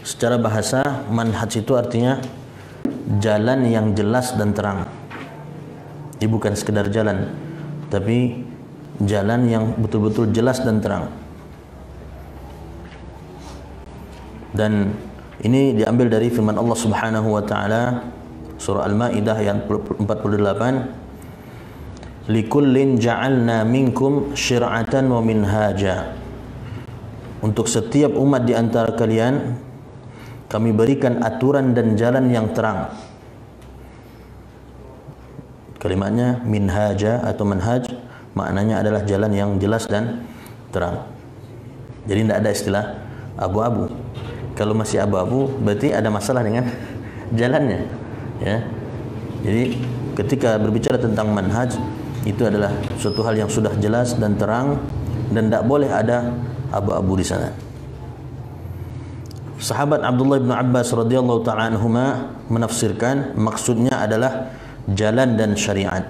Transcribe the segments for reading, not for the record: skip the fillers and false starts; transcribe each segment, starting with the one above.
Secara bahasa, manhaj itu artinya jalan yang jelas dan terang. Ini bukan sekedar jalan, tapi jalan yang betul-betul jelas dan terang. Dan ini diambil dari firman Allah Subhanahu wa taala surah Al-Maidah ayat 48. Likullin ja'alna minkum syir'atan wa minhaja. Untuk setiap umat di antara kalian kami berikan aturan dan jalan yang terang. Kalimatnya minhaja atau manhaj, maknanya adalah jalan yang jelas dan terang. Jadi tidak ada istilah abu-abu. Kalau masih abu-abu berarti ada masalah dengan jalannya, ya. Jadi ketika berbicara tentang manhaj, itu adalah suatu hal yang sudah jelas dan terang dan tidak boleh ada abu-abu di sana. Sahabat Abdullah bin Abbas radhiyallahu taala anhuma menafsirkan maksudnya adalah jalan dan syariat.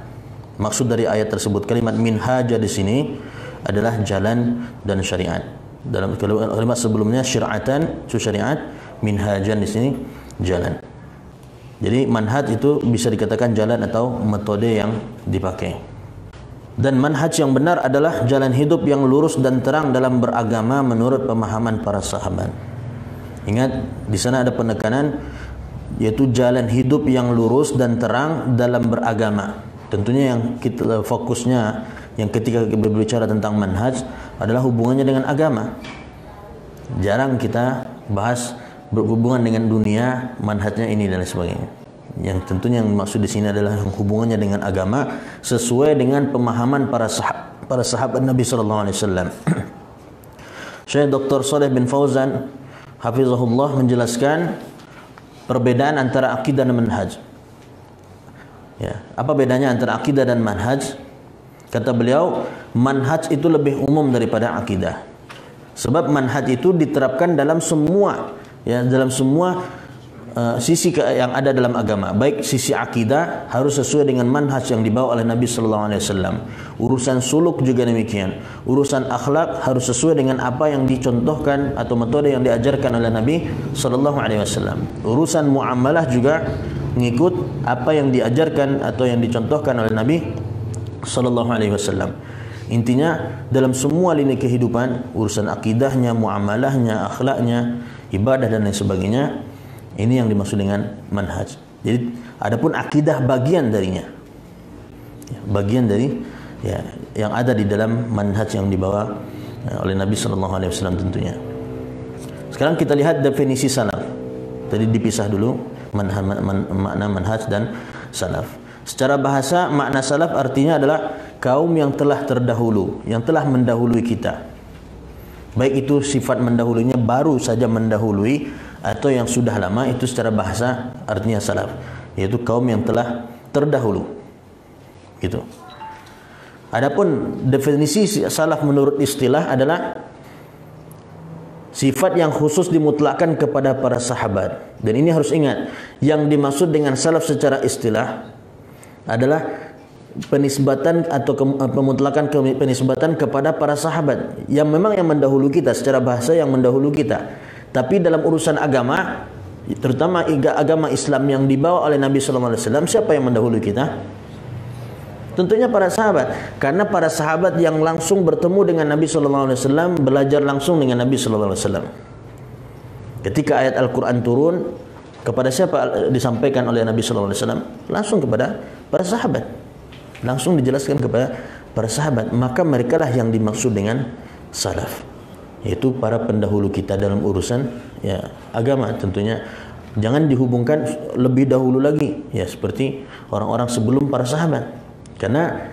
Maksud dari ayat tersebut, kalimat minhaja di sini adalah jalan dan syariat. Dalam kalimat sebelumnya syir'atan itu syariat, minhajan di sini jalan. Jadi manhaj itu bisa dikatakan jalan atau metode yang dipakai. Dan manhaj yang benar adalah jalan hidup yang lurus dan terang dalam beragama menurut pemahaman para sahabat. Ingat, di sana ada penekanan, yaitu jalan hidup yang lurus dan terang dalam beragama. Tentunya yang kita fokusnya, yang ketika kita berbicara tentang manhaj adalah hubungannya dengan agama. Jarang kita bahas berhubungan dengan dunia, manhajnya ini dan sebagainya. Yang tentunya yang maksud di sini adalah hubungannya dengan agama sesuai dengan pemahaman para sahabat Nabi sallallahu alaihi wasallam. Syekh Dr. Shalih bin Fauzan hafizahullah menjelaskan perbedaan antara akidah dan manhaj. Ya, apa bedanya antara akidah dan manhaj? Kata beliau, manhaj itu lebih umum daripada akidah. Sebab manhaj itu diterapkan dalam semua, ya, dalam semua sisi yang ada dalam agama. Baik sisi akidah harus sesuai dengan manhaj yang dibawa oleh Nabi sallallahu alaihi wasallam. Urusan suluk juga demikian. Urusan akhlak harus sesuai dengan apa yang dicontohkan atau metode yang diajarkan oleh Nabi sallallahu alaihi wasallam. Urusan muamalah juga mengikut apa yang diajarkan atau yang dicontohkan oleh Nabi sallallahu alaihi wasallam. Intinya dalam semua lini kehidupan, urusan akidahnya, muamalahnya, akhlaknya, ibadah dan lain sebagainya, ini yang dimaksud dengan manhaj. Jadi adapun akidah bagian darinya, bagian dari yang ada di dalam manhaj yang dibawa oleh Nabi sallallahu alaihi wasallam tentunya. Sekarang kita lihat definisi salaf. Tadi dipisah dulu makna manhaj dan salaf. Secara bahasa, makna salaf artinya adalah kaum yang telah terdahulu, yang telah mendahului kita. Baik itu sifat mendahulunya baru saja mendahului atau yang sudah lama, itu secara bahasa artinya salaf, yaitu kaum yang telah terdahulu. Gitu. Adapun definisi salaf menurut istilah adalah sifat yang khusus dimutlakkan kepada para sahabat. Dan ini harus ingat, yang dimaksud dengan salaf secara istilah adalah penisbatan atau pemutlakan penisbatan kepada para sahabat yang memang yang mendahulu kita, secara bahasa yang mendahulu kita. Tapi dalam urusan agama, terutama agama Islam yang dibawa oleh Nabi sallallahu alaihi wasallam, siapa yang mendahului kita? Tentunya para sahabat, karena para sahabat yang langsung bertemu dengan Nabi sallallahu alaihi wasallam, belajar langsung dengan Nabi sallallahu alaihi wasallam. Ketika ayat Al-Qur'an turun, kepada siapa disampaikan oleh Nabi sallallahu alaihi wasallam? Langsung kepada para sahabat. Langsung dijelaskan kepada para sahabat. Maka merekalah yang dimaksud dengan salaf, yaitu para pendahulu kita dalam urusan agama. Tentunya jangan dihubungkan lebih dahulu lagi, ya, seperti orang-orang sebelum para sahabat. Karena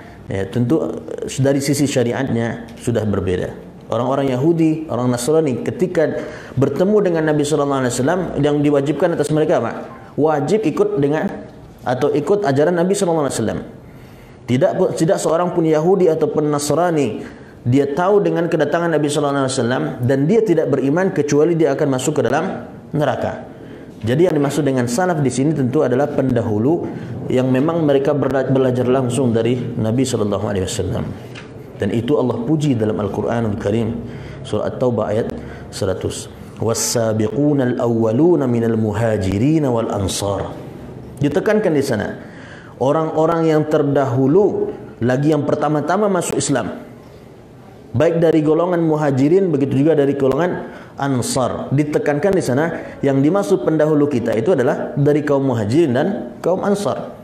tentu dari sisi syariatnya sudah berbeda. Orang-orang Yahudi, orang Nasrani ketika bertemu dengan Nabi sallallahu alaihi wasallam, yang diwajibkan atas mereka apa? Wajib ikut dengan atau ikut ajaran Nabi sallallahu alaihi wasallam. Tidak seorang pun Yahudi ataupun Nasrani dia tahu dengan kedatangan Nabi sallallahu alaihi wasallam dan dia tidak beriman kecuali dia akan masuk ke dalam neraka. Jadi yang dimaksud dengan salaf di sini tentu adalah pendahulu yang memang mereka belajar langsung dari Nabi sallallahu alaihi wasallam. Dan itu Allah puji dalam Al-Qur'anul Karim surah At-Taubah ayat 100. was-sabiquna al-awwaluna minal muhajirin wal ansar. Ditekankan di sana orang-orang yang terdahulu lagi yang pertama-tama masuk Islam, baik dari golongan muhajirin begitu juga dari golongan ansar. Ditekankan di sana yang dimaksud pendahulu kita itu adalah dari kaum muhajirin dan kaum ansar.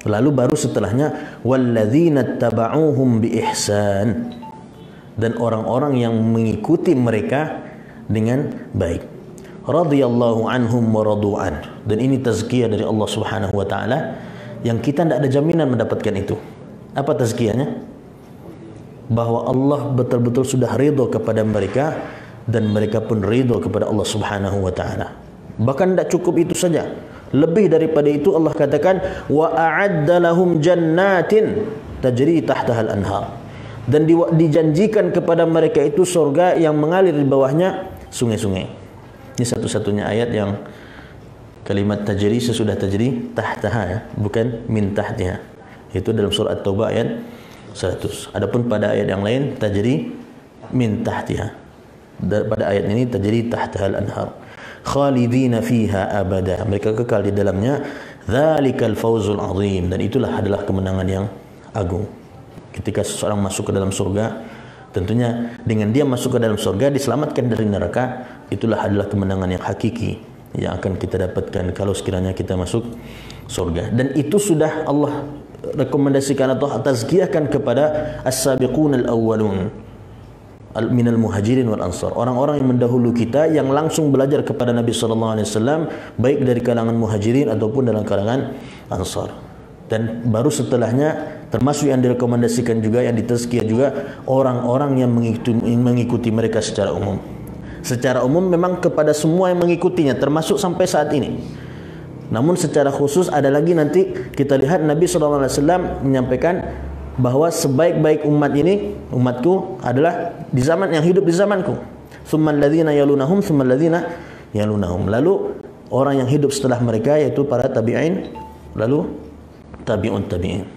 Lalu baru setelahnya walladzina tabauhum bi ihsan, dan orang-orang yang mengikuti mereka dengan baik. Radhiyallahu anhum wa radu'an. Dan ini tazkiyah dari Allah Subhanahu wa taala yang kita tidak ada jaminan mendapatkan itu. Apa tazkiyahnya? Bahwa Allah betul-betul sudah ridho kepada mereka dan mereka pun ridho kepada Allah Subhanahu wa taala. Bahkan tidak cukup itu saja. Lebih daripada itu Allah katakan wa a'adda lahum jannatin tajri tahtaha al-anhar. Dan dijanjikan kepada mereka itu surga yang mengalir di bawahnya sungai-sungai. Ini satu-satunya ayat yang kalimat tajri sesudah tajri tahtaha, ya, bukan min tahtiha. Itu dalam surah At-Taubah ayat 100. Adapun pada ayat yang lain tajri min tahtiha. Pada ayat ini tajri tahtaha al-anhar. Khalidina fiha abada. Mereka kekal di dalamnya. Dzalikal fawzul azim. Dan itulah adalah kemenangan yang agung. Ketika seseorang masuk ke dalam surga, tentunya dengan dia masuk ke dalam surga diselamatkan dari neraka, itulah adalah kemenangan yang hakiki yang akan kita dapatkan kalau sekiranya kita masuk surga. Dan itu sudah Allah rekomendasikan atau tazkiyahkan kepada as-sabiqun al-awwalun minal muhajirin wal ansar, orang-orang yang mendahulu kita yang langsung belajar kepada Nabi sallallahu alaihi wasallam baik dari kalangan muhajirin ataupun dalam kalangan ansar. Dan baru setelahnya termasuk yang direkomendasikan juga, yang ditazkiyah juga, orang-orang yang mengikuti mereka secara umum. Secara umum memang kepada semua yang mengikutinya, termasuk sampai saat ini. Namun secara khusus ada lagi nanti kita lihat Nabi SAW menyampaikan bahwa sebaik-baik umat ini, umatku adalah di zaman yang hidup di zamanku. Tsummal ladzina yalunahum, tsummal ladzina yalunahum. Lalu orang yang hidup setelah mereka yaitu para tabi'in, lalu tabi'un tabi'in.